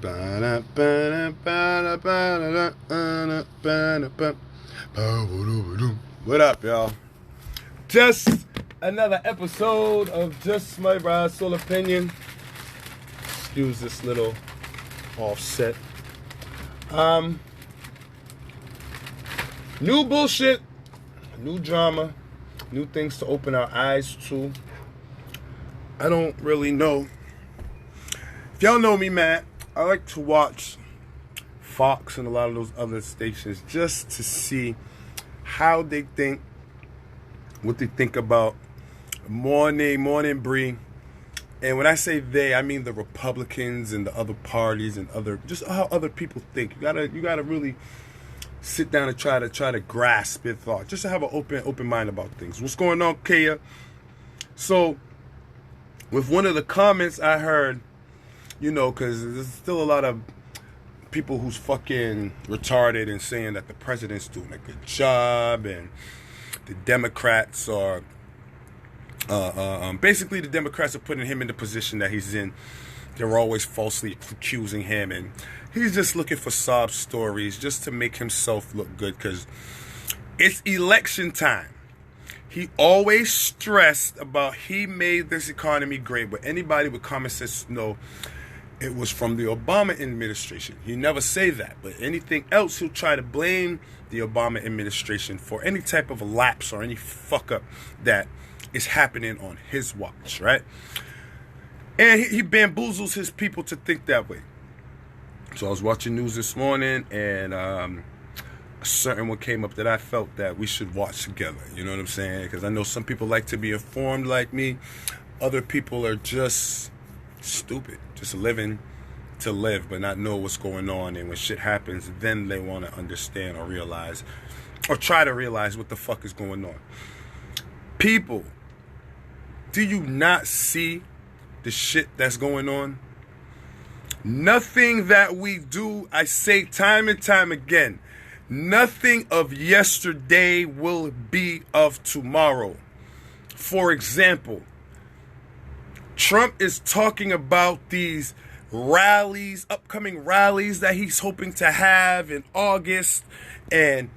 What up, y'all? Just another episode of Just My Raw Soul Opinion. Excuse this little offset. New bullshit, new drama, new things to open our eyes to. I don't really know. If y'all know me, man, I like to watch Fox and a lot of those other stations just to see how they think, what they think about morning Bree. And when I say they, I mean the Republicans and the other parties and just how other people think. You gotta really sit down and try to grasp your thought, just to have an open mind about things. What's going on, Kaya? So, with one of the comments I heard, because there's still a lot of people who's fucking retarded and saying that the president's doing a good job and the Democrats are basically the Democrats are putting him in the position that he's in. They're always falsely accusing him, and he's just looking for sob stories just to make himself look good because it's election time. He always stressed about he made this economy great, but anybody with common sense know it was from the Obama administration. He never say that, but anything else, he'll try to blame the Obama administration for any type of lapse or any fuck up that is happening on his watch, right? And he bamboozles his people to think that way. So I was watching news this morning, and a certain one came up that I felt that we should watch together. You know what I'm saying? Because I know some people like to be informed like me. Other people are just stupid, just living to live, but not know what's going on. And when shit happens, then they want to understand or realize, or try to realize what the fuck is going on. People, do you not see the shit that's going on? Nothing that we do, I say time and time again, nothing of yesterday will be of tomorrow. For example, Trump is talking about these rallies, upcoming rallies that he's hoping to have in August, and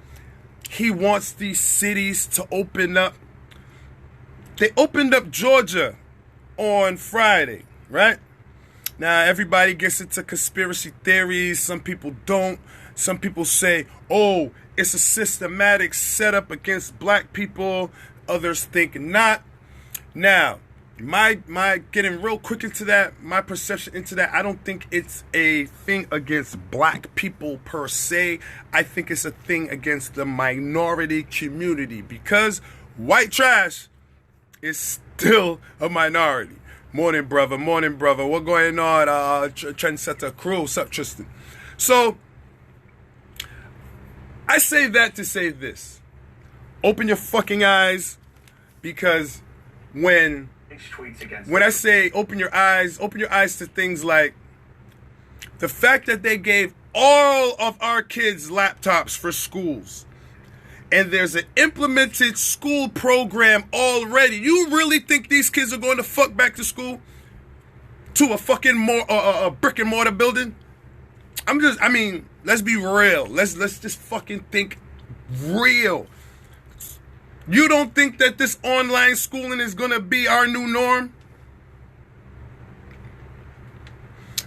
he wants these cities to open up. They opened up Georgia on Friday, right? Now, everybody gets into conspiracy theories. Some people don't. Some people say, oh, it's a systematic setup against black people. Others think not. Now, my getting real quick into that, my perception into that, I don't think it's a thing against black people per se. I think it's a thing against the minority community because white trash is still a minority. Morning, brother. What going on? Trendsetter crew. What's up, Tristan? So, I say that to say this. Open your fucking eyes, because when I say open your eyes to things like the fact that they gave all of our kids laptops for schools, and there's an implemented school program already. You really think these kids are going to fuck back to school? To a fucking a brick and mortar building? Let's be real. Let's just fucking think real. You don't think that this online schooling is going to be our new norm?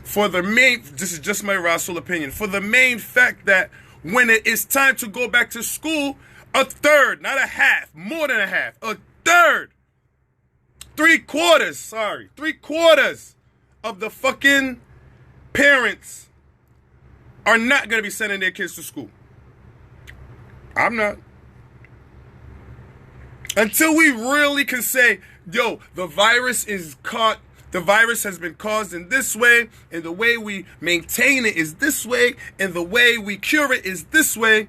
This is just my raw soul opinion. For the main fact that when it is time to go back to school, a third, not a half, more than a half, a third, 3/4 of the fucking parents are not going to be sending their kids to school. I'm not. Until we really can say, yo, the virus has been caused in this way, and the way we maintain it is this way, and the way we cure it is this way.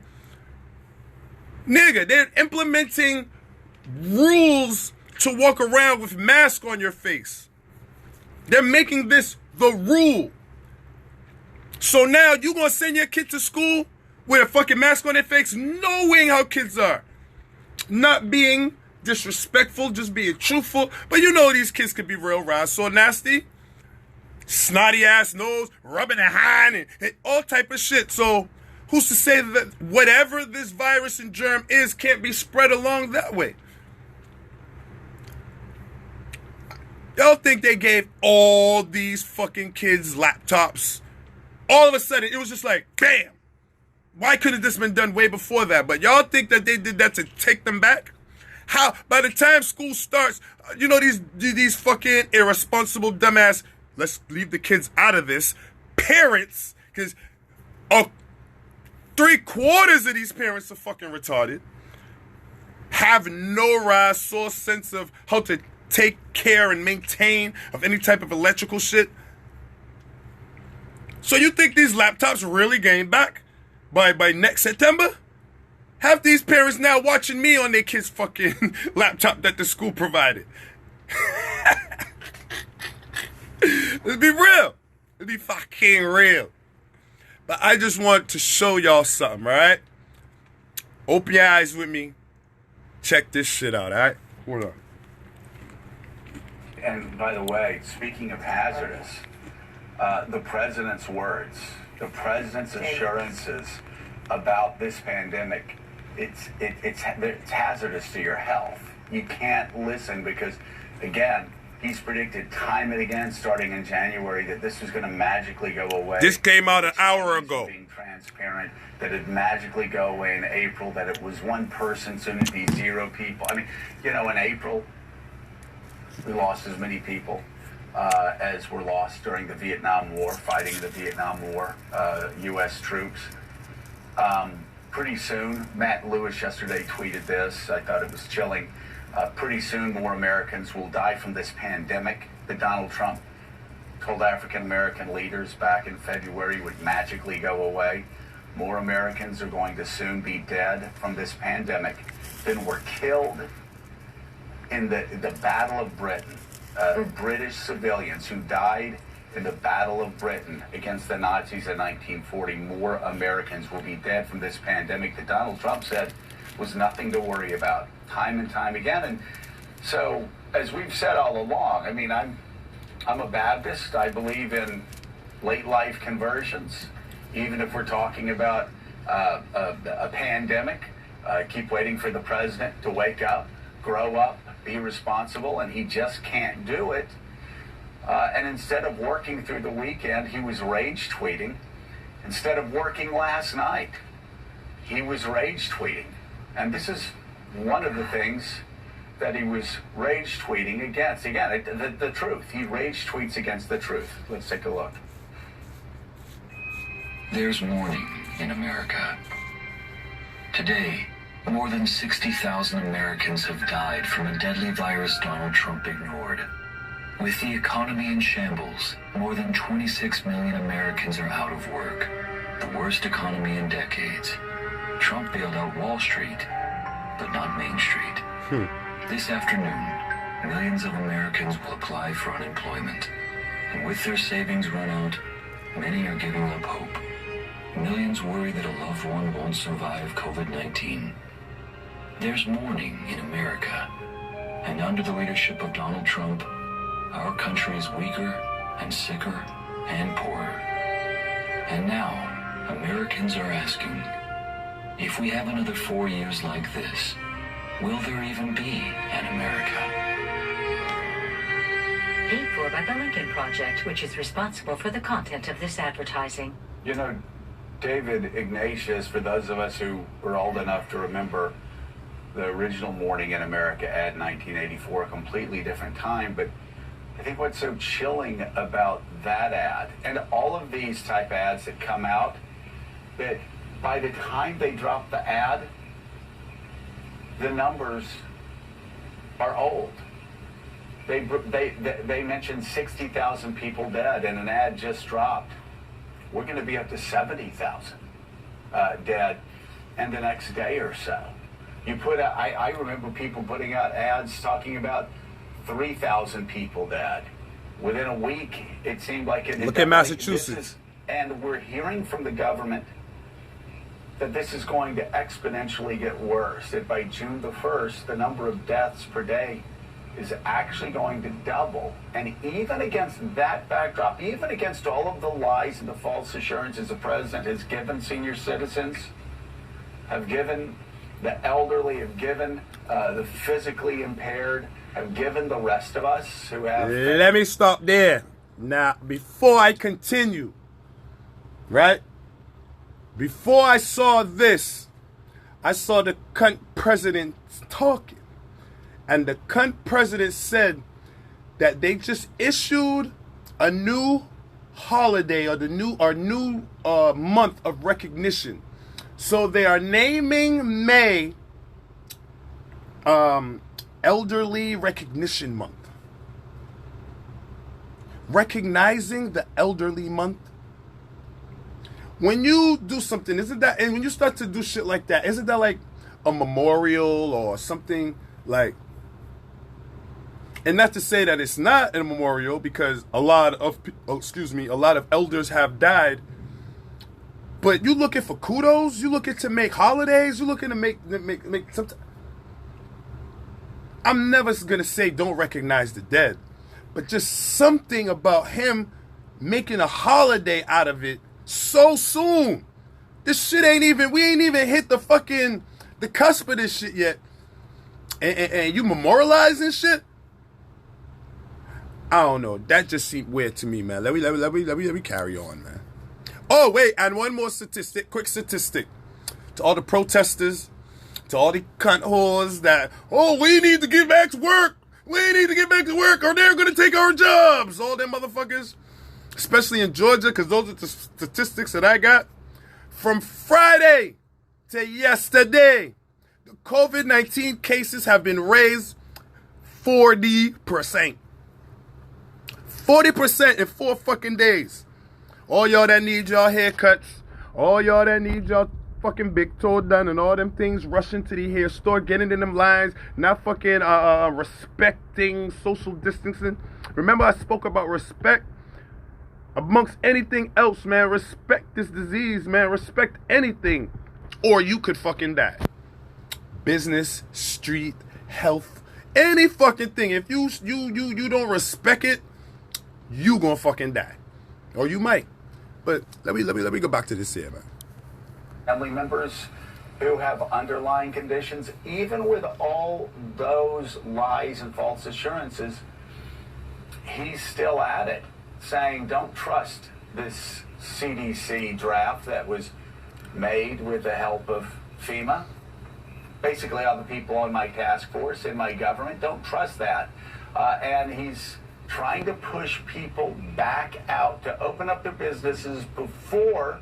Nigga, they're implementing rules to walk around with mask on your face. They're making this the rule. So now you gonna send your kid to school with a fucking mask on their face, knowing how kids are. Not being disrespectful, just being truthful. But you know these kids could be real raw, so nasty. snotty ass nose, rubbing a hand, and all type of shit. So who's to say that whatever this virus and germ is can't be spread along that way? Y'all think they gave all these fucking kids laptops? All of a sudden, it was just like, bam! Why couldn't this been done way before that? But y'all think that they did that to take them back? How? By the time school starts, you know, these fucking irresponsible dumbass, let's leave the kids out of this, parents, because 3/4 of these parents are fucking retarded, have no rise or sense of how to take care and maintain of any type of electrical shit. So you think these laptops really gain back by next September? Half these parents now watching me on their kids' fucking laptop that the school provided. Let's be real. Let's be fucking real. But I just want to show y'all something, right? Open your eyes with me. Check this shit out, all right? Hold on. And by the way, speaking of hazardous, the president's words, the president's assurances about this pandemic, it's hazardous to your health. You can't listen because, again, he's predicted time and again, starting in January, that this was going to magically go away. This came out an hour ago. Being transparent, that it'd magically go away in April, that it was one person, soon it'd be 0 people. I mean, you know, in April, we lost as many people as were lost during the Vietnam War, fighting the Vietnam War, U.S. troops. Pretty soon, Matt Lewis yesterday tweeted this. I thought it was chilling. Pretty soon, more Americans will die from this pandemic that Donald Trump told African American leaders back in February would magically go away. More Americans are going to soon be dead from this pandemic than were killed in the Battle of Britain. British civilians who died in the Battle of Britain against the Nazis in 1940. More Americans will be dead from this pandemic that Donald Trump said was nothing to worry about, time and time again. And so, as we've said all along, I mean, I'm a Baptist. I believe in late life conversions, even if we're talking about a pandemic. Keep waiting for the president to wake up, grow up, be responsible, and he just can't do it. And instead of working through the weekend, he was rage tweeting. Instead of working last night, he was rage tweeting. And this is one of the things that he was rage tweeting against. Again, the truth. He rage tweets against the truth. Let's take a look. There's mourning in America. Today, more than 60,000 Americans have died from a deadly virus Donald Trump ignored. With the economy in shambles, more than 26 million Americans are out of work. The worst economy in decades. Trump bailed out Wall Street, but not Main Street. This afternoon, millions of Americans will apply for unemployment. And with their savings run out, many are giving up hope. Millions worry that a loved one won't survive COVID-19. There's mourning in America. And under the leadership of Donald Trump, our country is weaker and sicker and poorer. And now, Americans are asking, if we have another 4 years like this, will there even be an America? Paid for by the Lincoln Project, which is responsible for the content of this advertising. You know, David Ignatius, for those of us who were old enough to remember the original Morning in America ad in 1984, a completely different time, but I think what's so chilling about that ad, and all of these type ads that come out, that by the time they drop the ad, the numbers are old. They mentioned 60,000 people dead, and an ad just dropped. We're going to be up to 70,000 dead in the next day or so. You put out, I remember people putting out ads talking about 3,000 people dead. Within a week, it seemed like it. Look at Massachusetts. And we're hearing from the government that this is going to exponentially get worse. That by June the 1st, the number of deaths per day is actually going to double. And even against that backdrop, even against all of the lies and the false assurances the president has given senior citizens, have given the elderly, have given the physically impaired, have given the rest of us who have... Let me stop there. Now, before I continue, right? Before I saw this, I saw the cunt president talking. And the cunt president said that they just issued a new holiday or new month of recognition. So they are naming May Elderly Recognition Month. Recognizing the elderly month. When you do something, isn't that, and when you start to do shit like that, isn't that like a memorial or something like, and not to say that it's not a memorial, because a lot of elders have died, but you looking for kudos, you looking to make holidays, you looking to make something. I'm never gonna say don't recognize the dead, but just something about him making a holiday out of it so soon. This shit we ain't even hit the cusp of this shit yet. And you memorializing shit? I don't know. That just seemed weird to me, man. Let me carry on, man. Oh, wait, and one more quick statistic. To all the protesters, to all the cunt whores that, we need to get back to work. We need to get back to work or they're going to take our jobs. All them motherfuckers, especially in Georgia, because those are the statistics that I got. From Friday to yesterday, the COVID-19 cases have been raised 40%. 40% in 4 fucking days. All y'all that need y'all haircuts, all y'all that need y'all fucking big toe done and all them things, rushing to the hair store, getting in them lines, not fucking respecting social distancing. Remember I spoke about respect? Amongst anything else, man, respect this disease, man. Respect anything, or you could fucking die. Business, street, health, any fucking thing. If you don't respect it, you gonna fucking die, or you might. But let me go back to this here, man. Family members who have underlying conditions, even with all those lies and false assurances, he's still at it, saying don't trust this CDC draft that was made with the help of FEMA. Basically, all the people on my task force in my government, don't trust that. And he's trying to push people back out to open up their businesses before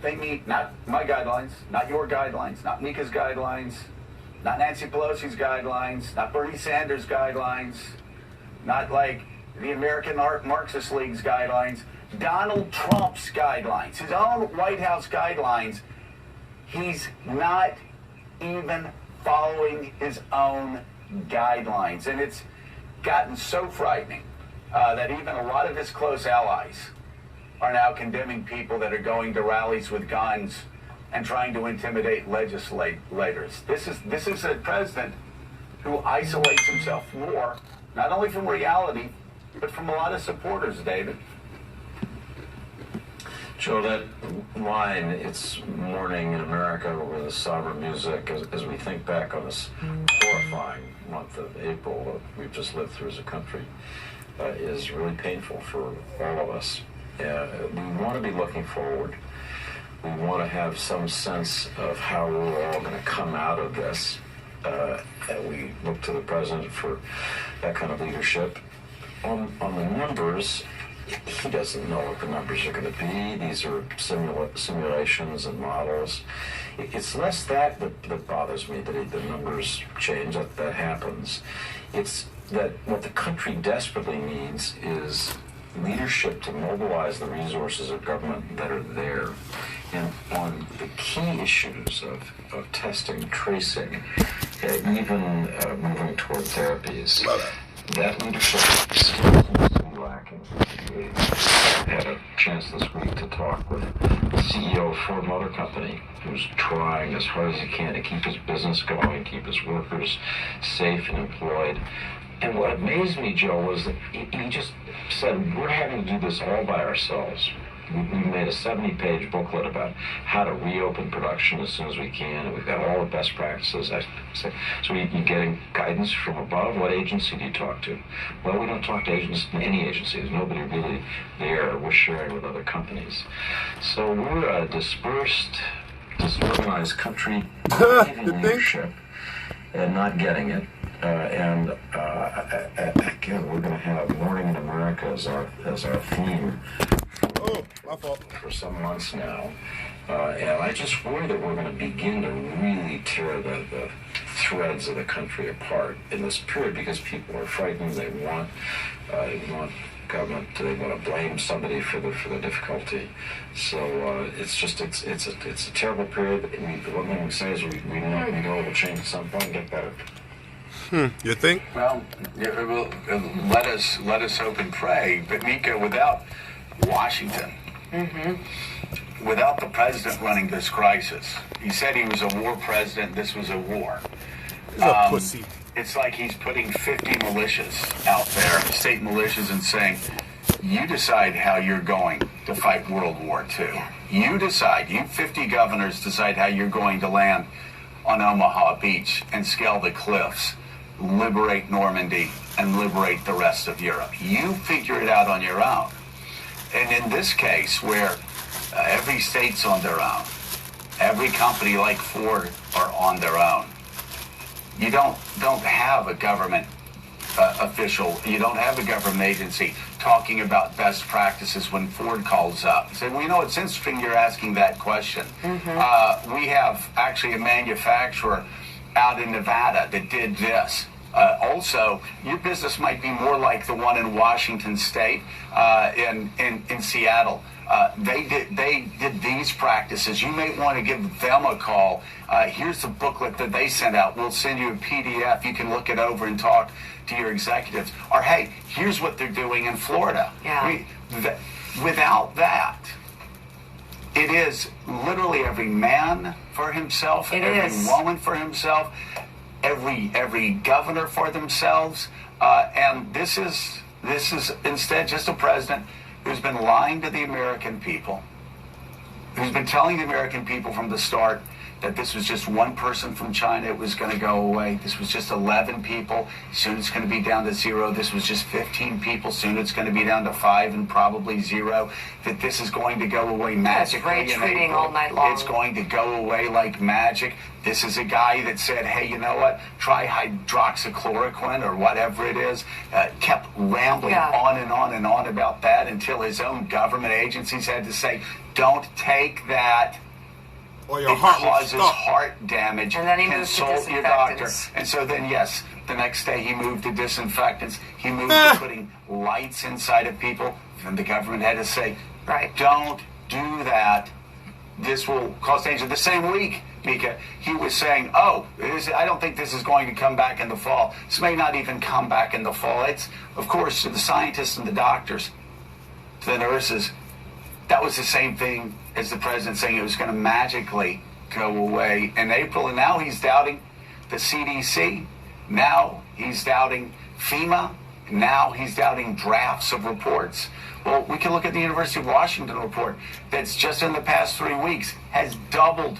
they meet not my guidelines, not your guidelines, not Mika's guidelines, not Nancy Pelosi's guidelines, not Bernie Sanders' guidelines, not like the American Marxist League's guidelines, Donald Trump's guidelines, his own White House guidelines. He's not even following his own guidelines. And it's gotten so frightening that even a lot of his close allies are now condemning people that are going to rallies with guns and trying to intimidate legislators. This is a president who isolates himself more, not only from reality, but from a lot of supporters, David. Joe, that line, "It's morning in America" with the somber music, as we think back on this horrifying month of April that we've just lived through as a country, is really painful for all of us. We want to be looking forward. We want to have some sense of how we're all going to come out of this. And we look to the president for that kind of leadership. On the numbers, he doesn't know what the numbers are going to be. These are simulations and models. It's less that bothers me, that the numbers change, that happens. It's that what the country desperately needs is leadership to mobilize the resources of government that are there. And on the key issues of testing, tracing, even moving toward therapies, that leadership still seems to be lacking. We had a chance this week to talk with CEO of Ford Motor Company, who's trying as hard as he can to keep his business going, keep his workers safe and employed. And what amazed me, Joe, was that he just said, we're having to do this all by ourselves. We made a 70-page booklet about how to reopen production as soon as we can, and we've got all the best practices. I said, so you getting guidance from above? What agency do you talk to? Well, we don't talk to any agency. There's nobody really there. We're sharing with other companies. So we're a dispersed, disorganized country, having leadership and not getting it. Again, we're going to have Morning in America as our theme. Oh, my fault. For some months now. And I just worry that we're going to begin to really tear the threads of the country apart in this period because people are frightened. They want government. They want to blame somebody for the difficulty. So it's a terrible period. One thing we say is we know it will change at some point and get better. You think? Well, let us hope and pray. But Mika, without Washington, without the president running this crisis, he said he was a war president. This was a war. He's a pussy. It's like he's putting 50 militias out there, state militias, and saying, you decide how you're going to fight World War II. You decide. You 50 governors decide how you're going to land on Omaha Beach and scale the cliffs, liberate Normandy, and liberate the rest of Europe. You figure it out on your own. And in this case, where every state's on their own, every company like Ford are on their own, you don't have a government official, you don't have a government agency talking about best practices when Ford calls up. Say, well, you know, it's interesting you're asking that question. We have actually a manufacturer out in Nevada that did this. Also, your business might be more like the one in Washington State, in Seattle. They did these practices. You may want to give them a call. Here's the booklet that they sent out. We'll send you a PDF. You can look it over and talk to your executives. Or, hey, here's what they're doing in Florida. Yeah. Without that, it is literally every man for himself, every woman for himself, every governor for themselves, and this is instead just a president who's been lying to the American people, who's been telling the American people from the start that this was just one person from China, it was going to go away. This was just 11 people. Soon it's going to be down to 0. This was just 15 people. Soon it's going to be down to 5 and probably 0. That this is going to go away magically in April. All night long. It's going to go away like magic. This is a guy that said, hey, you know what? Try hydroxychloroquine or whatever it is. Kept rambling on and on and on about that until his own government agencies had to say, don't take that. Or your it heart causes heart damage. And then he moved to Consult your doctor. disinfectants. And so then, yes, the next day he moved to disinfectants. He moved to putting lights inside of people. And the government had to say, don't do that. This will cause danger. The same week, Mika, he was saying, I don't think this is going to come back in the fall. This may not even come back in the fall. It's, of course, to the scientists and the doctors, to the nurses, that was the same thing as the president saying it was going to magically go away in April. And now he's doubting the CDC. Now he's doubting FEMA. Now he's doubting drafts of reports. Well, we can look at the University of Washington report that's just in the past 3 weeks has doubled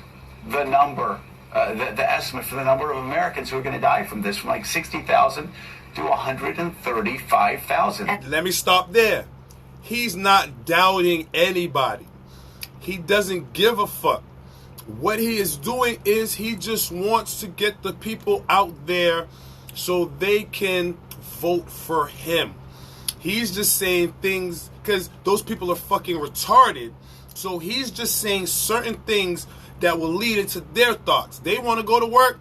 the number, the estimate for the number of Americans who are going to die from this, from like 60,000 to 135,000. Let me stop there. He's not doubting anybody. He doesn't give a fuck. What he is doing is he just wants to get the people out there so they can vote for him. He's just saying things because those people are fucking retarded. So he's just saying certain things that will lead into their thoughts. They want to go to work.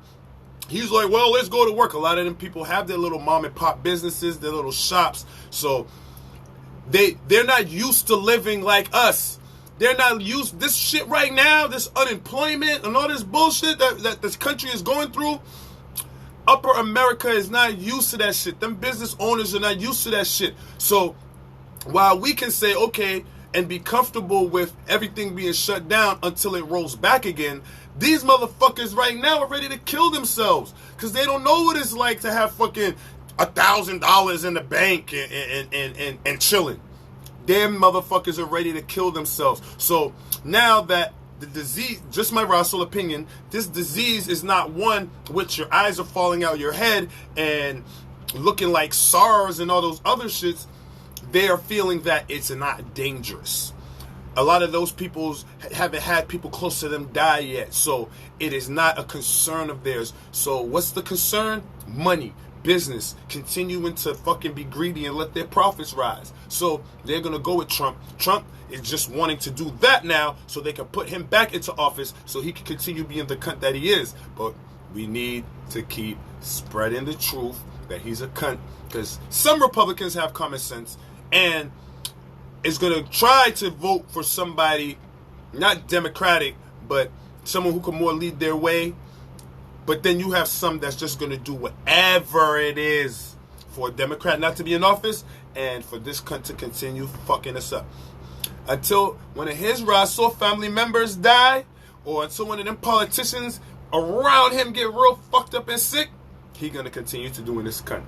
He's like, well, let's go to work. A lot of them people have their little mom and pop businesses, their little shops. So they're not used to living like us. They're not used this shit right now, this unemployment and all this bullshit that this country is going through. Upper America is not used to that shit. Them business owners are not used to that shit. So while we can say, okay, and be comfortable with everything being shut down until it rolls back again. These motherfuckers right now are ready to kill themselves because they don't know what it's like to have fucking $1,000 in the bank and chilling. Them motherfuckers are ready to kill themselves. So now that the disease, just my Russell opinion, this disease is not one which your eyes are falling out your head and looking like SARS and all those other shits. They are feeling that it's not dangerous. A lot of those people haven't had people close to them die yet. So it is not a concern of theirs. So what's the concern? Money, business, continuing to fucking be greedy and let their profits rise. So they're going to go with Trump. Trump is just wanting to do that now so they can put him back into office so he can continue being the cunt that he is. But we need to keep spreading the truth that he's a cunt, because some Republicans have common sense and is going to try to vote for somebody, not Democratic, but someone who can more lead their way. But then you have some that's just going to do whatever it is for a Democrat not to be in office and for this cunt to continue fucking us up. Until one of his Russell family members die, or until one of them politicians around him get real fucked up and sick, he going to continue to doing this cunt.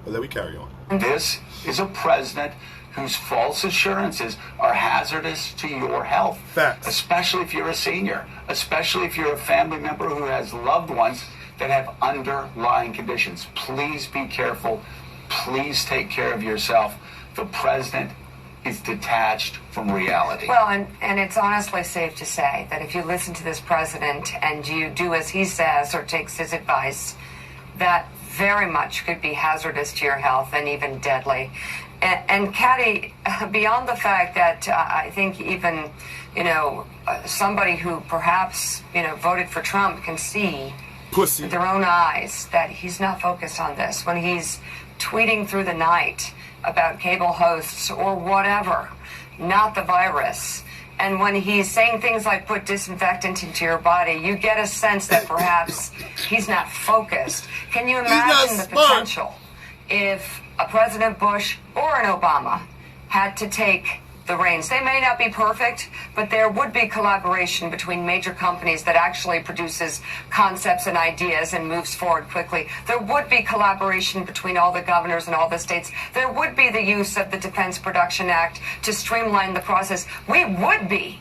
But let me carry on. This is a president whose false assurances are hazardous to your health. Facts. Especially if you're a senior, especially if you're a family member who has loved ones that have underlying conditions. Please be careful. Please take care of yourself. The president is detached from reality. Well, and it's honestly safe to say that if you listen to this president and you do as he says or takes his advice, that very much could be hazardous to your health and even deadly. And Caddy, beyond the fact that I think even, somebody who perhaps, voted for Trump can see Pussy. with their own eyes that he's not focused on this. When he's tweeting through the night about cable hosts or whatever, not the virus. And when he's saying things like put disinfectant into your body, you get a sense that perhaps he's not focused. Can you imagine the potential if a President Bush or an Obama had to take the reins? They may not be perfect, but there would be collaboration between major companies that actually produces concepts and ideas and moves forward quickly. There would be collaboration between all the governors and all the states. There would be the use of the Defense Production Act to streamline the process. We would be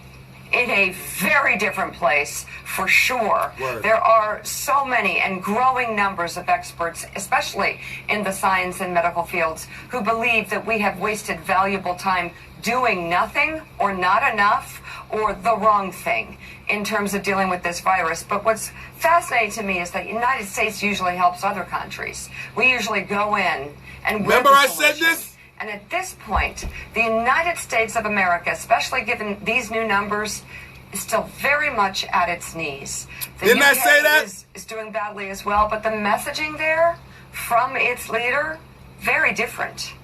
in a very different place, for sure. Word. There are so many and growing numbers of experts, especially in the science and medical fields, who believe that we have wasted valuable time doing nothing or not enough or the wrong thing in terms of dealing with this virus. But what's fascinating to me is that the United States usually helps other countries. We usually go in and Remember I said this? And at this point, the United States of America, especially given these new numbers, is still very much at its knees. The Didn't I UK say that? is doing badly as well, but the messaging there from its leader, very different.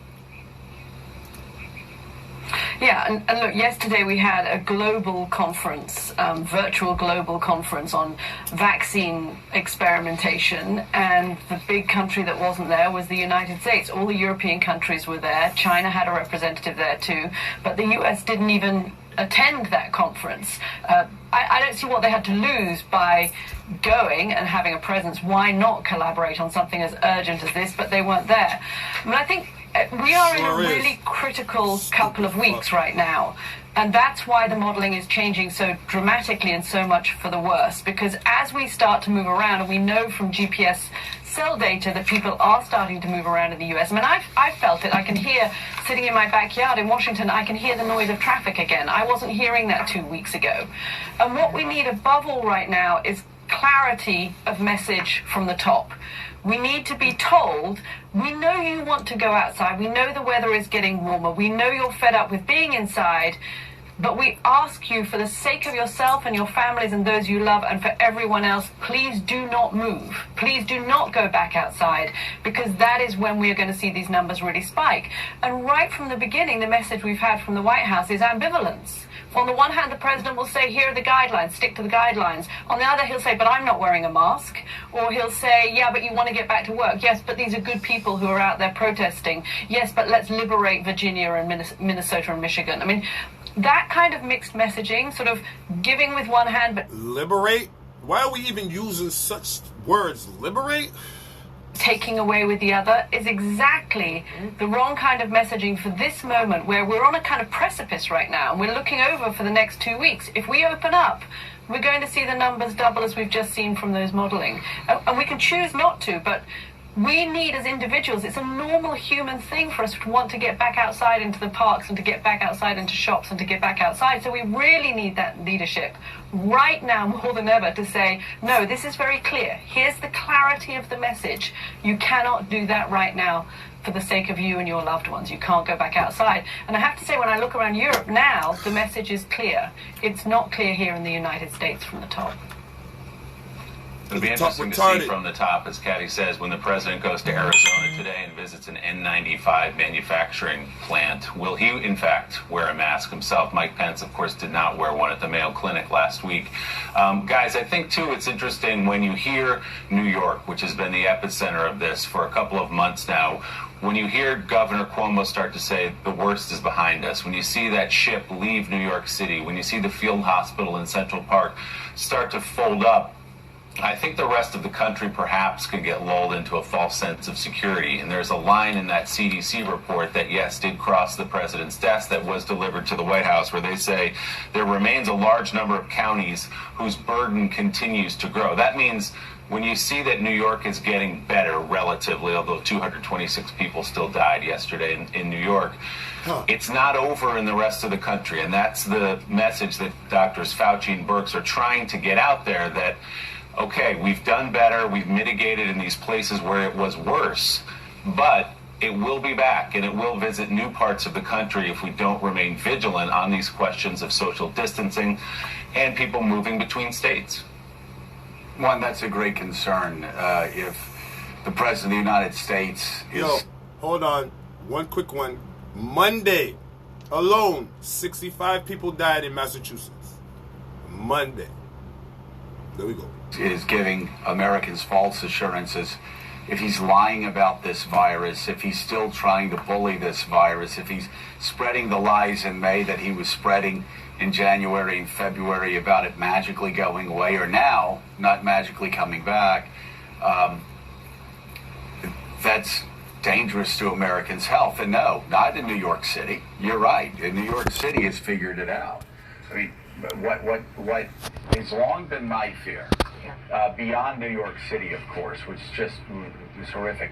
Yeah, and look, yesterday we had a global conference, virtual global conference on vaccine experimentation, and the big country that wasn't there was the United States. All the European countries were there. China had a representative there too, but the US didn't even attend that conference. I don't see what they had to lose by going and having a presence. Why not collaborate on something as urgent as this? But they weren't there. I mean, I think we are in a really critical couple of weeks right now. And that's why the modeling is changing so dramatically and so much for the worse. Because as we start to move around, and we know from GPS cell data that people are starting to move around in the US. I mean, I've felt it. I can hear, sitting in my backyard in Washington, I can hear the noise of traffic again. I wasn't hearing that 2 weeks ago. And what we need above all right now is clarity of message from the top. We need to be told, we know you want to go outside. We know the weather is getting warmer. We know you're fed up with being inside. But we ask you, for the sake of yourself and your families and those you love and for everyone else, please do not move. Please do not go back outside, because that is when we are going to see these numbers really spike. And right from the beginning, the message we've had from the White House is ambivalence. On the one hand, the president will say, here are the guidelines, stick to the guidelines. On the other, he'll say, but I'm not wearing a mask. Or he'll say, yeah, but you want to get back to work. Yes, but these are good people who are out there protesting. Yes, but let's liberate Virginia and Minnesota and Michigan. I mean, that kind of mixed messaging, sort of giving with one hand but Liberate? Why are we even using such words? Liberate? taking away with the other, is exactly the wrong kind of messaging for this moment, where we're on a kind of precipice right now and we're looking over for the next 2 weeks. If we open up, we're going to see the numbers double as we've just seen from those modeling. And we can choose not to, but we need, as individuals, it's a normal human thing for us to want to get back outside into the parks and to get back outside into shops and to get back outside. So we really need that leadership right now more than ever to say, no, this is very clear. Here's the clarity of the message. You cannot do that right now for the sake of you and your loved ones. You can't go back outside. And I have to say, when I look around Europe now, the message is clear. It's not clear here in the United States from the top. It'll be interesting to see from the top, as Caddy says, when the president goes to Arizona today and visits an N95 manufacturing plant. Will he, in fact, wear a mask himself? Mike Pence, of course, did not wear one at the Mayo Clinic last week. Guys, I think, too, it's interesting when you hear New York, which has been the epicenter of this for a couple of months now, when you hear Governor Cuomo start to say the worst is behind us, when you see that ship leave New York City, when you see the field hospital in Central Park start to fold up, I think the rest of the country perhaps could get lulled into a false sense of security. And there's a line in that CDC report that, yes, did cross the president's desk that was delivered to the White House, where they say there remains a large number of counties whose burden continues to grow. That means when you see that New York is getting better relatively, although 226 people still died yesterday in New York, it's not over in the rest of the country. And that's the message that Drs. Fauci and Birx are trying to get out there, that okay, we've done better, we've mitigated in these places where it was worse, but it will be back, and it will visit new parts of the country if we don't remain vigilant on these questions of social distancing and people moving between states. One, that's a great concern. If the President of the United States is... Yo, hold on. One quick one. Monday alone, 65 people died in Massachusetts. Monday. There we go. Is giving Americans false assurances. If he's lying about this virus, if he's still trying to bully this virus, if he's spreading the lies in May that he was spreading in January and February about it magically going away, or now not magically coming back, that's dangerous to Americans' health. And no, not in New York City. You're right. In New York City has figured it out. I mean, what has long been my fear, beyond New York City, of course, which just is horrific,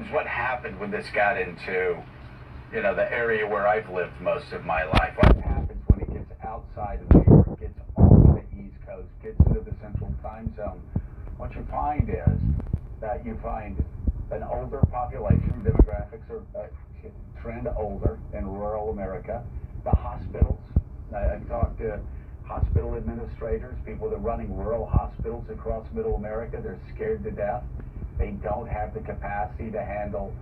is what happened when this got into, the area where I've lived most of my life. What happens when it gets outside of New York, gets off the East Coast, gets into the Central Time Zone? What you find is that you find an older population. Demographics are trend older in rural America. The hospitals. I've talked to hospital administrators, people that are running rural hospitals across Middle America. They're scared to death. They don't have the capacity to handle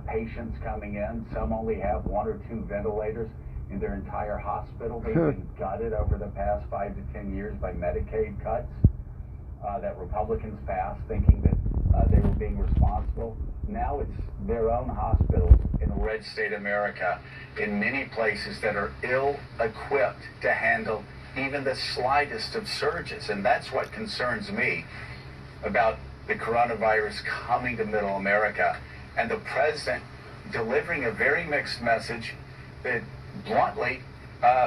patients coming in. Some only have 1 or 2 ventilators in their entire hospital. They've been gutted over the past 5 to 10 years by Medicaid cuts that Republicans passed, thinking that they were being responsible. Now it's their own hospitals in red state America, in many places, that are ill-equipped to handle even the slightest of surges. And that's what concerns me about the coronavirus coming to Middle America, and the president delivering a very mixed message that bluntly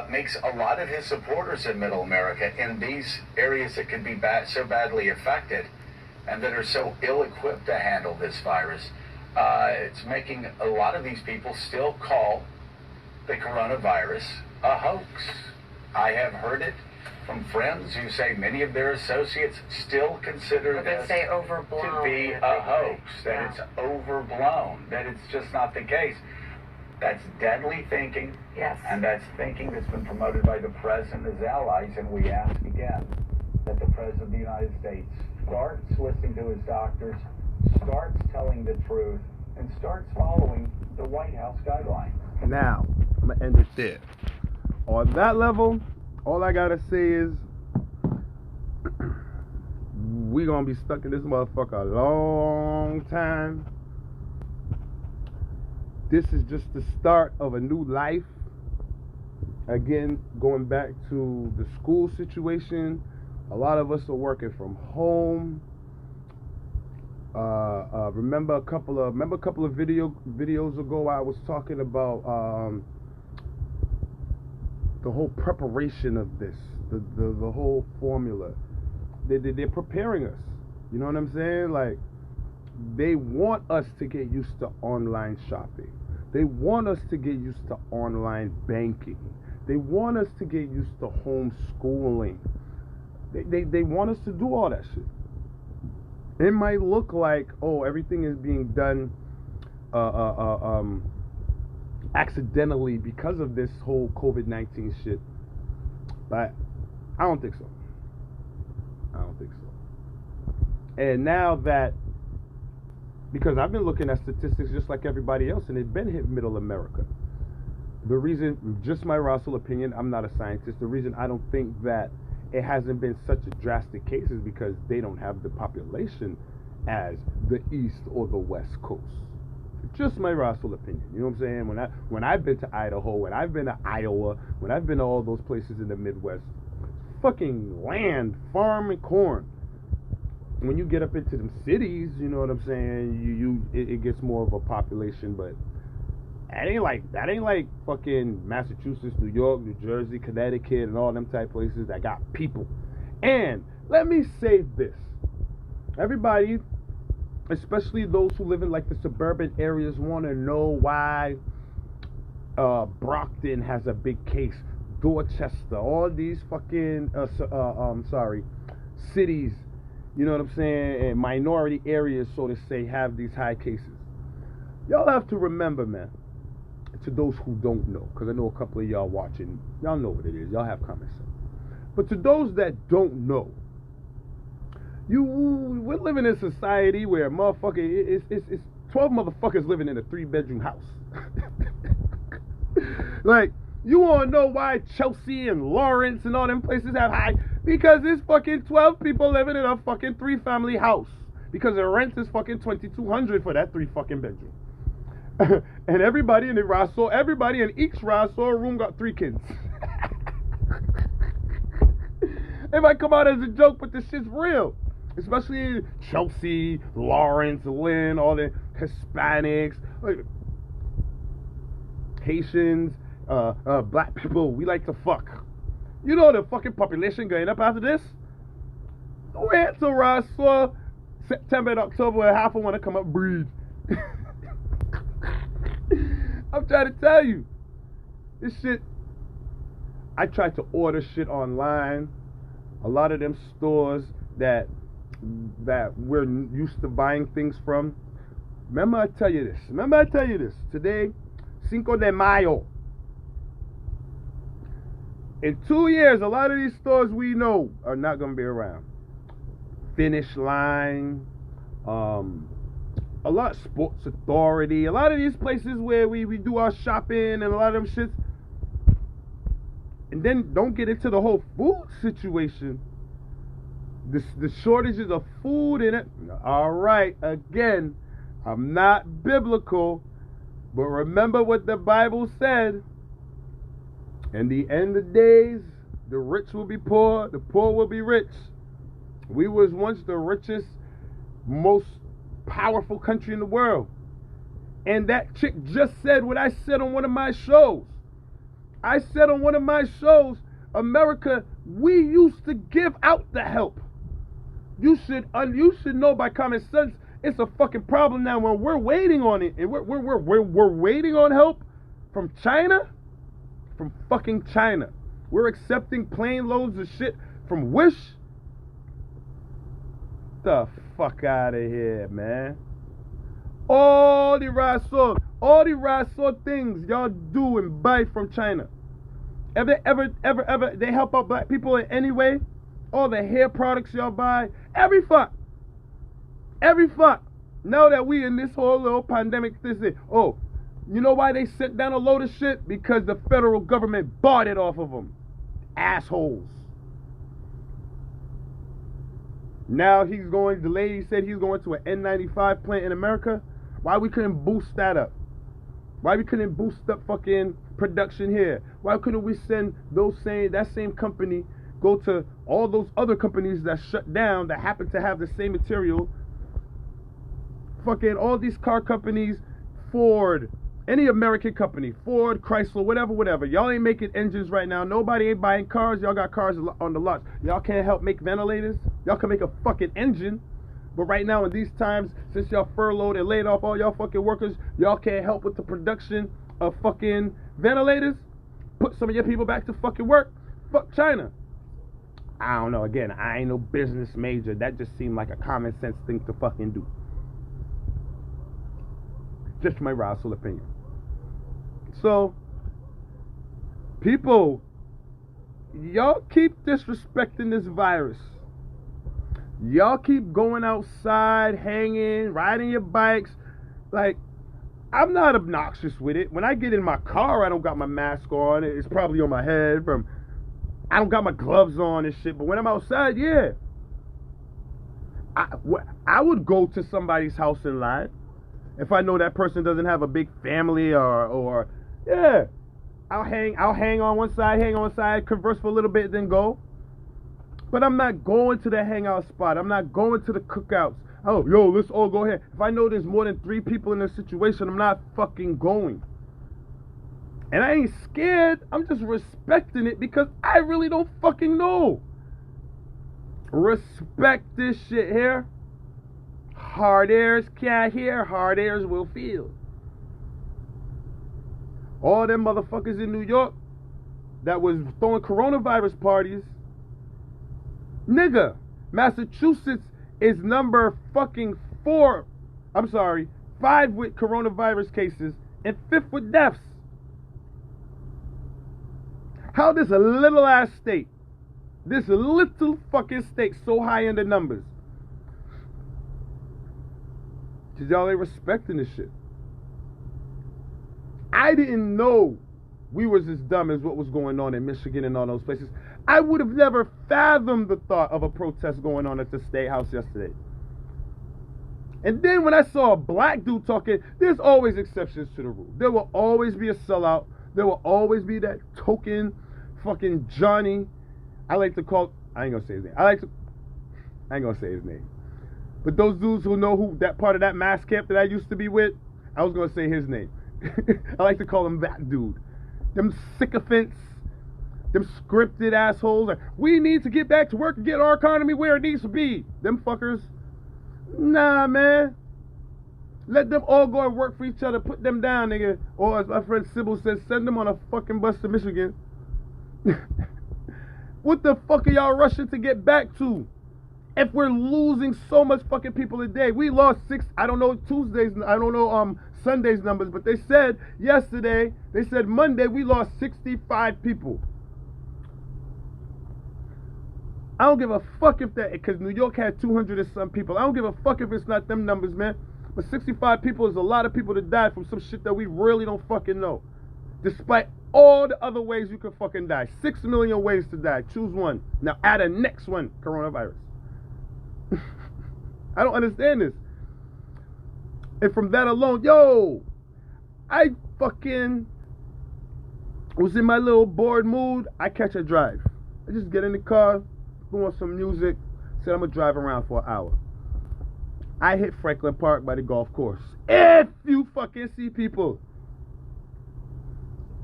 makes a lot of his supporters in Middle America, in these areas that could be so badly affected and that are so ill-equipped to handle this virus, it's making a lot of these people still call the coronavirus a hoax. I have heard it from friends who say many of their associates still consider this say overblown, to be a hoax, that it's overblown, that it's just not the case. That's deadly thinking, Yes. and that's thinking that's been promoted by the president and his allies, and we ask again that the president of the United States starts listening to his doctors, starts telling the truth, and starts following the White House guidelines. Now, I'm going to end it there. On that level, all I got to say is we going to be stuck in this motherfucker a long time. This is just the start of a new life. again, going back to the school situation, a lot of us are working from home. Remember a couple of videos ago, I was talking about the whole preparation of this, the whole formula. They're preparing us. You know what I'm saying? Like, they want us to get used to online shopping. They want us to get used to online banking. They want us to get used to homeschooling. They want us to do all that shit. It might look like, oh, everything is being done accidentally because of this whole COVID-19 shit. But I don't think so. And now that, because I've been looking at statistics just like everybody else, and it's been hit middle America. The reason, just my Russell opinion, I'm not a scientist, the reason I don't think that it hasn't been such a drastic case is because they don't have the population as the East or the West Coast. Just my Russell opinion. You know what I'm saying? When I've been to Idaho, when I've been to Iowa, when I've been to all those places in the Midwest, fucking land, farm, and corn. When you get up into them cities, you know what I'm saying, it gets more of a population, but that ain't like fucking Massachusetts, New York, New Jersey, Connecticut, and all them type places that got people. And let me say this. Everybody, especially those who live in like the suburban areas, want to know why Brockton has a big case, Dorchester, all these fucking cities, you know what I'm saying, and minority areas, so to say, have these high cases. Y'all have to remember, man, to those who don't know, because I know a couple of y'all watching, y'all know what it is, y'all have common sense. But to those that don't know, we're living in a society where it's 12 motherfuckers living in a 3-bedroom house. Like, you want to know why Chelsea and Lawrence and all them places have high? Because there's fucking 12 people living in a fucking 3-family house. Because the rent is fucking $2,200 for that 3 fucking bedroom. And everybody in each Raso room got 3 kids. It might come out as a joke, but this shit's real. Especially Chelsea, Lawrence, Lynn, all the Hispanics, Haitians, black people, we like to fuck. You know the fucking population going up after this? Wait till Raso, September and October, where half of them want to come up breed. I'm trying to tell you, this shit, I tried to order shit online. A lot of them stores that we're used to buying things from. Remember I tell you this. Today, Cinco de Mayo. In 2 years, a lot of these stores we know are not going to be around. Finish Line, a lot, Sports Authority, a lot of these places where we do our shopping and a lot of them shits. And then don't get into the whole food situation. The shortages of food in it. All right, again, I'm not biblical, but remember what the Bible said. In the end of days, the rich will be poor, the poor will be rich. We was once the richest, most powerful country in the world. And that chick just said what I said on one of my shows. I said on one of my shows, America, we used to give out the help. You should know by common sense, it's a fucking problem now when we're waiting on it. And we're waiting on help from China. From fucking China. We're accepting plane loads of shit from Wish. The fuck out of here, man. All the Raso things y'all do and buy from China. Ever they help out black people in any way? All the hair products y'all buy, every fuck. Now that we in this whole little pandemic, you know why they sent down a load of shit? Because the federal government bought it off of them. Assholes. Now the lady said he's going to an N95 plant in America. Why we couldn't boost that up? Why we couldn't boost up fucking production here? Why couldn't we send that same company go to all those other companies that shut down that happen to have the same material? Fucking all these car companies, Ford, any American company, Ford, Chrysler, whatever. Y'all ain't making engines right now. Nobody ain't buying cars. Y'all got cars on the lots. Y'all can't help make ventilators. Y'all can make a fucking engine. But right now in these times, since y'all furloughed and laid off all y'all fucking workers, y'all can't help with the production of fucking ventilators. Put some of your people back to fucking work. Fuck China. I don't know. Again, I ain't no business major. That just seemed like a common sense thing to fucking do. Just my rational opinion. So, people, y'all keep disrespecting this virus. Y'all keep going outside, hanging, riding your bikes. Like, I'm not obnoxious with it. When I get in my car, I don't got my mask on. It's probably on my head. I don't got my gloves on and shit. But when I'm outside, yeah. I would go to somebody's house in line. If I know that person doesn't have a big family or yeah. I'll hang on one side, converse for a little bit, then go. But I'm not going to the hangout spot. I'm not going to the cookouts. Oh, yo, let's all go here. If I know there's more than 3 people in this situation, I'm not fucking going. And I ain't scared. I'm just respecting it because I really don't fucking know. Respect this shit here. Hard airs can't hear, hard airs will feel. All them motherfuckers in New York that was throwing coronavirus parties. Nigga, Massachusetts is number fucking 5 with coronavirus cases and 5th with deaths. How this little ass state, this little fucking state so high in the numbers? Cause y'all ain't respecting this shit. I didn't know we was as dumb as what was going on in Michigan and all those places. I would have never fathomed the thought of a protest going on at the State House yesterday. And then when I saw a black dude talking, there's always exceptions to the rule. There will always be a sellout. There will always be that token fucking Johnny. I ain't gonna say his name. But those dudes who know who that part of that mass camp that I used to be with, I was gonna say his name. I like to call him that dude. Them sycophants, them scripted assholes. Like, we need to get back to work and get our economy where it needs to be. Them fuckers. Nah, man. Let them all go and work for each other. Put them down, nigga. Or as my friend Sybil says, send them on a fucking bus to Michigan. What the fuck are y'all rushing to get back to? If we're losing so much fucking people a day. We lost 6, I don't know Sunday's numbers, but they said Monday we lost 65 people. I don't give a fuck if that, because New York had 200 and some people. I don't give a fuck if it's not them numbers, man. But 65 people is a lot of people that died from some shit that we really don't fucking know. Despite all the other ways you can fucking die. 6 million ways to die. Choose one. Now add a next one, coronavirus. I don't understand this. And from that alone, I fucking was in my little bored mood. I catch a drive. I just get in the car, put on some music, said I'm gonna drive around for an hour. I hit Franklin Park by the golf course. If you fucking see people,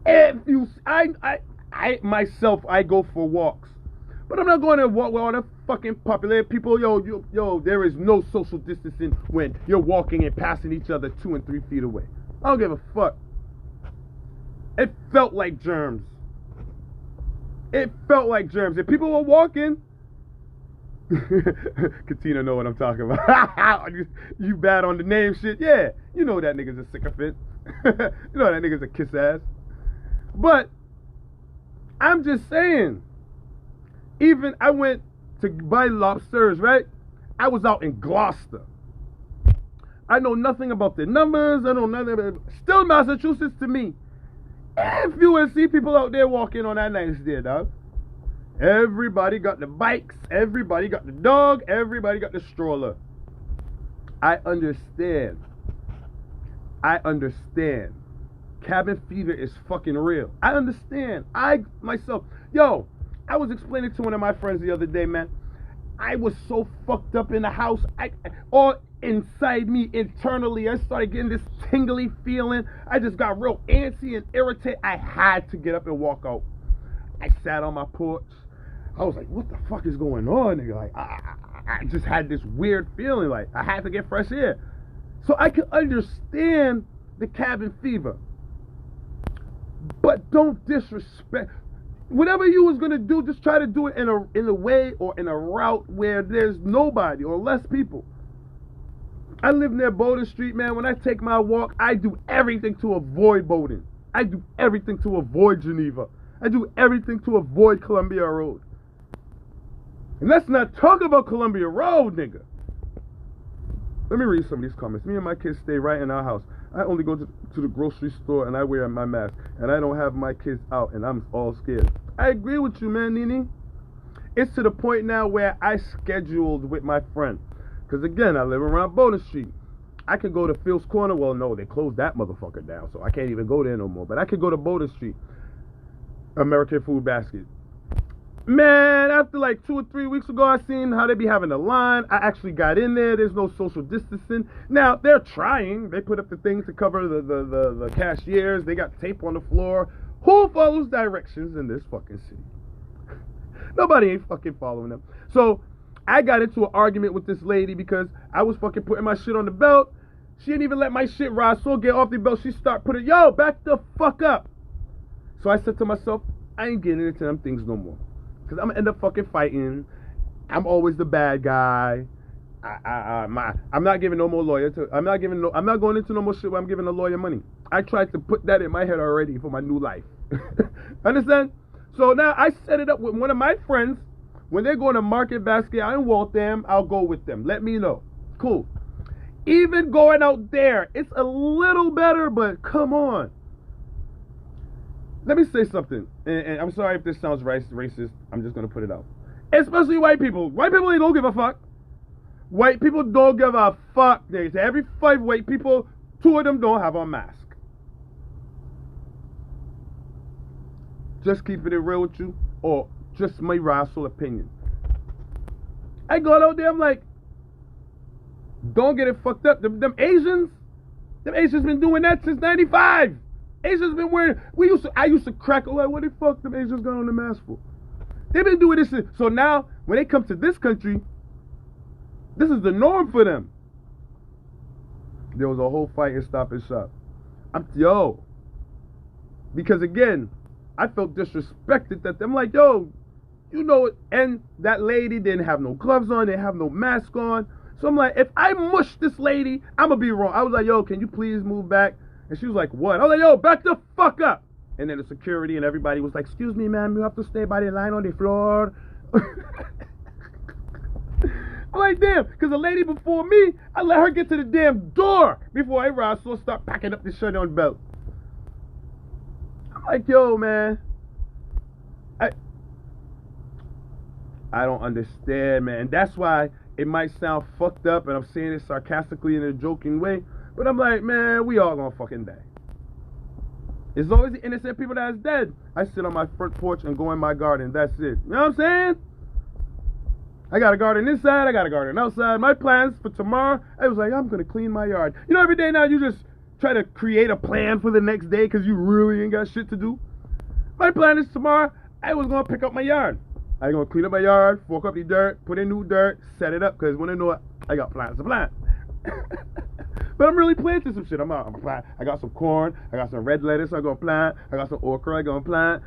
I myself go for walks. But I'm not going to walk with all the fucking populated people. Yo, there is no social distancing when you're walking and passing each other 2 and 3 feet away. I don't give a fuck. It felt like germs. If people were walking, Katina know what I'm talking about. You bad on the name shit. Yeah, you know that nigga's a sycophant. You know that nigga's a kiss ass. But I'm just saying, even I went to buy lobsters, right? I was out in Gloucester. I know nothing about the numbers. I know nothing about it. Still Massachusetts to me. If you would see people out there walking on that nice day, dog. Everybody got the bikes. Everybody got the dog. Everybody got the stroller. I understand. cabin fever is fucking real. I understand. I was explaining to one of my friends the other day, man. I was so fucked up in the house. All inside me, internally, I started getting this tingly feeling. I just got real antsy and irritated. I had to get up and walk out. I sat on my porch. I was like, what the fuck is going on, nigga? Like, I just had this weird feeling. Like, I had to get fresh air. So I can understand the cabin fever. But don't disrespect. Whatever you was gonna do, just try to do it in a way or in a route where there's nobody or less people. I live near Bowden Street, man. When I take my walk, I do everything to avoid Bowden. I do everything to avoid Geneva. I do everything to avoid Columbia Road. And let's not talk about Columbia Road, nigga. Let me read some of these comments. Me and my kids stay right in our house. I only go to the grocery store and I wear my mask. And I don't have my kids out and I'm all scared. I agree with you, man, Nini. It's to the point now where I scheduled with my friend. Because again, I live around Bowden Street. I could go to Phil's Corner. Well, no, they closed that motherfucker down. So I can't even go there no more. But I could go to Bowden Street. American Food Basket. Man, after like 2 or 3 weeks ago, I seen how they be having a line. I actually got in there. There's no social distancing. Now, they're trying. They put up the things to cover the cashiers. They got tape on the floor. Who follows directions in this fucking city? Nobody ain't fucking following them. So, I got into an argument with this lady because I was fucking putting my shit on the belt. She didn't even let my shit rise. So, get off the belt. She start putting, yo, back the fuck up. So, I said to myself, I ain't getting into them things no more. Because I'm going to end up fucking fighting. I'm always the bad guy. I'm not giving no more lawyer to. I'm not going into no more shit where I'm giving a lawyer money. I tried to put that in my head already for my new life. Understand? So now I set it up with one of my friends. When they're going to Market Basket out in Waltham, I'll go with them. Let me know. Cool. Even going out there, it's a little better, but come on. Let me say something, and I'm sorry if this sounds racist. I'm just going to put it out. Especially white people. White people, they don't give a fuck. White people don't give a fuck. They say every 5 white people, 2 of them don't have a mask. Just keeping it real with you, or just my rational opinion. I go out there, I'm like, don't get it fucked up. Them Asians been doing that since 95. Asians been wearing. I used to crack. Oh, like, what the fuck them Asians got on the mask for? They've been doing this. So now, when they come to this country, this is the norm for them. There was a whole fight in Stop and Shop. Because again, I felt disrespected that I'm like, yo, you know it. And that lady didn't have no gloves on, didn't have no mask on. So I'm like, if I mush this lady, I'm gonna be wrong. I was like, yo, can you please move back? And she was like, what? I was like, yo, back the fuck up. And then the security and everybody was like, excuse me, ma'am, you have to stay by the line on the floor. I'm like, damn, because the lady before me, I let her get to the damn door before I saw start packing up the shirt on belt. I'm like, yo, man, I don't understand, man. That's why it might sound fucked up, and I'm saying it sarcastically in a joking way. But I'm like, man, we all gonna fucking die. It's always the innocent people that's dead. I sit on my front porch and go in my garden. That's it. You know what I'm saying? I got a garden inside. I got a garden outside. My plans for tomorrow, I was like, I'm gonna clean my yard. You know, every day now you just try to create a plan for the next day because you really ain't got shit to do. My plan is tomorrow, I was gonna pick up my yard. I gonna clean up my yard, fork up the dirt, put in new dirt, set it up, because when I know it, I got plans to plant. But I'm really planting some shit. I'm planting. I got some corn. I got some red lettuce I'm going to plant. I got some okra I'm going to plant.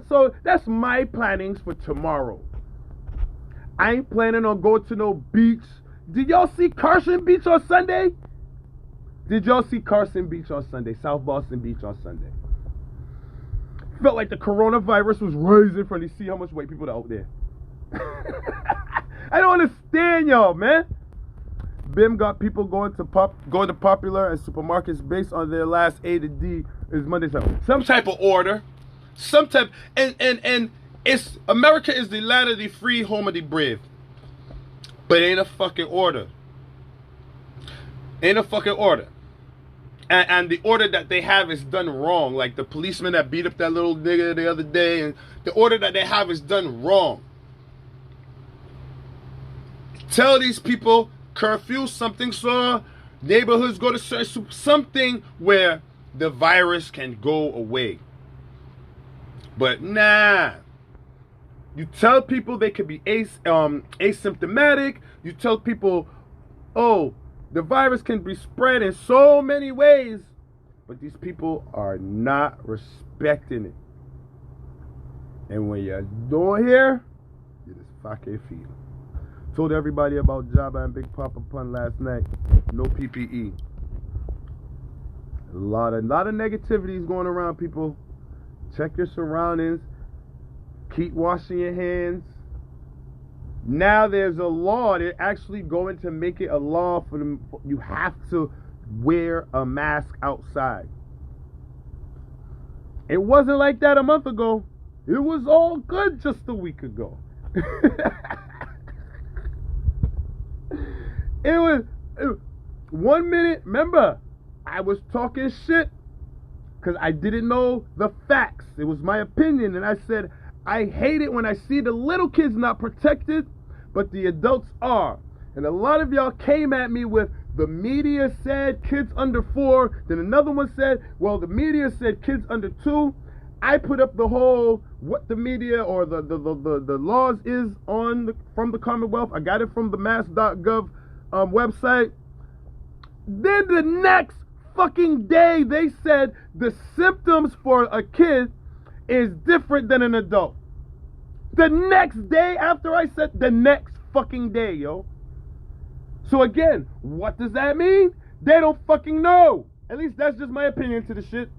So that's my plannings for tomorrow. I ain't planning on going to no beach. Did y'all see Carson Beach on Sunday? South Boston Beach on Sunday. Felt like the coronavirus was rising from to see how much white people are out there. I don't understand y'all, man. BIM got people going to Popular and supermarkets based on their last A to D is Monday. Some type of order. And it's America is the land of the free, home of the brave. But ain't a fucking order. and the order that they have is done wrong. Like the policeman that beat up that little nigga the other day, and the order that they have is done wrong. Tell these people curfew, something so neighborhoods go to something where the virus can go away. But nah. You tell people they could be asymptomatic. You tell people, oh, the virus can be spread in so many ways. But these people are not respecting it. And when you don't hear, you just fucking feel. Told everybody about Jabba and Big Papa Pun last night. No PPE. A lot of negativity is going around, people. Check your surroundings. Keep washing your hands. Now there's a law. They're actually going to make it a law for them. You have to wear a mask outside. It wasn't like that a month ago. It was all good just a week ago. It was 1 minute. Remember, I was talking shit because I didn't know the facts. It was my opinion, and I said, I hate it when I see the little kids not protected, but the adults are. And a lot of y'all came at me with, the media said kids under 4. Then another one said, well, the media said kids under 2. I put up the whole, what the media or the laws is on from the Commonwealth. I got it from the mass.gov website. Then the next fucking day, they said the symptoms for a kid is different than an adult. The next day after I said, the next fucking day, yo. So again, what does that mean? They don't fucking know. At least that's just my opinion to the shit.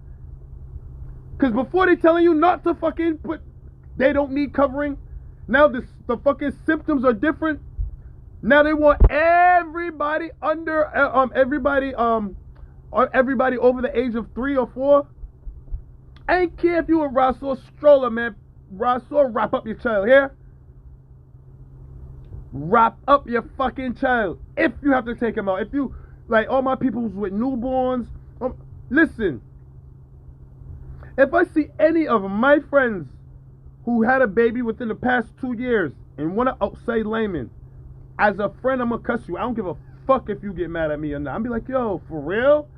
Because before they telling you not to fucking put, they don't need covering. Now the fucking symptoms are different. Now they want everybody under, everybody over the age of 3 or 4. I ain't care if you a Rasul stroller, man. Rasul, wrap up your child here. Wrap up your fucking child. If you have to take him out. If you, like all my people with newborns. Listen. If I see any of my friends who had a baby within the past 2 years and want to outside layman, as a friend, I'm going to cuss you. I don't give a fuck if you get mad at me or not. I'm be like, yo, for real?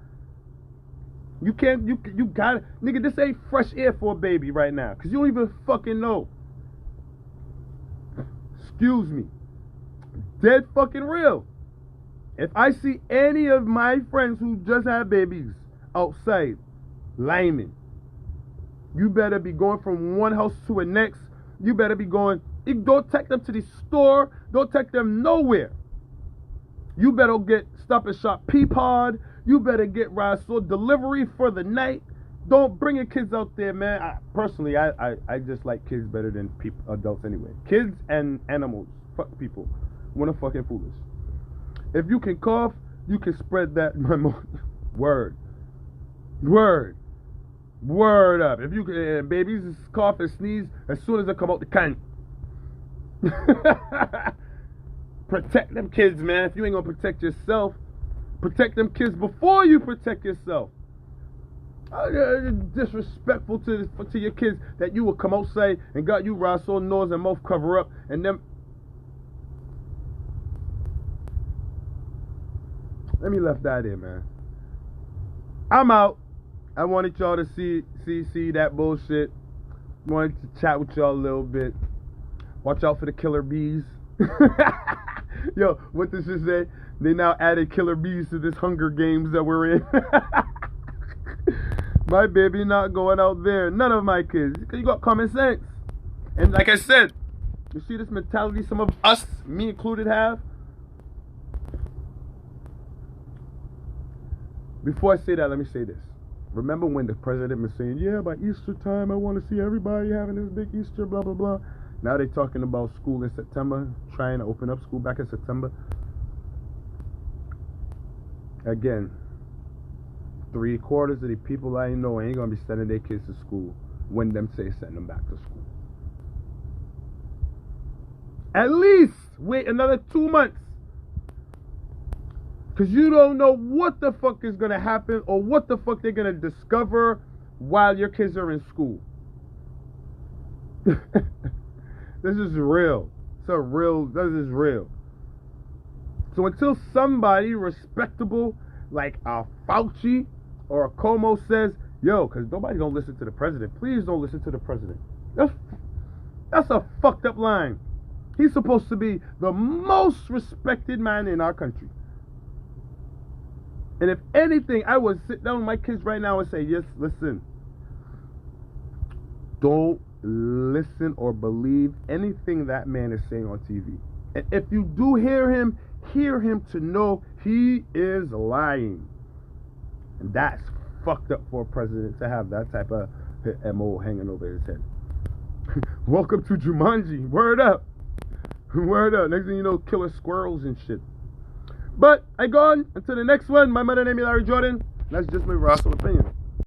You can't, you got it. Nigga, this ain't fresh air for a baby right now. Because you don't even fucking know. Excuse me. Dead fucking real. If I see any of my friends who just had babies outside, layman, you better be going from one house to the next. You better be going, don't take them to the store. Don't take them nowhere. You better get Stop and Shop Peapod. You better get Rasul delivery for the night. Don't bring your kids out there, man. Personally, I just like kids better than adults anyway. Kids and animals. Fuck people. Wanna fucking foolish. If you can cough, you can spread that. Word up. If you can, babies cough and sneeze as soon as they come out the can. Protect them kids, man. If you ain't gonna protect yourself, protect them kids before you protect yourself. Disrespectful to your kids that you will come outside and got you Rasul nose and mouth cover up and them. Let me left that in, man. I'm out. I wanted y'all to see that bullshit. Wanted to chat with y'all a little bit. Watch out for the killer bees. Yo, what does this say? They now added killer bees to this Hunger Games that we're in. My baby not going out there. None of my kids. Because you got common sense. And like I said, you see this mentality some of us, me included, have? Before I say that, let me say this. Remember when the president was saying, yeah, by Easter time, I want to see everybody having this big Easter, blah, blah, blah. Now they're talking about school in September, trying to open up school back in September. Again, 3/4 of the people I know ain't going to be sending their kids to school when them say send them back to school. At least wait another 2 months. Because you don't know what the fuck is going to happen or what the fuck they're going to discover while your kids are in school. This is real. This is real. So until somebody respectable like a Fauci or a Cuomo says, yo, because nobody don't listen to the president. Please don't listen to the president. That's a fucked up line. He's supposed to be the most respected man in our country. And if anything, I would sit down with my kids right now and say, yes, listen. Don't listen or believe anything that man is saying on TV. And if you do hear him to know he is lying. And that's fucked up for a president to have that type of MO hanging over his head. Welcome to Jumanji. Word up. Word up. Next thing you know, killer squirrels and shit. But I gone. Until the next one, my mother name is Larry Jordan. That's just my Russell opinion.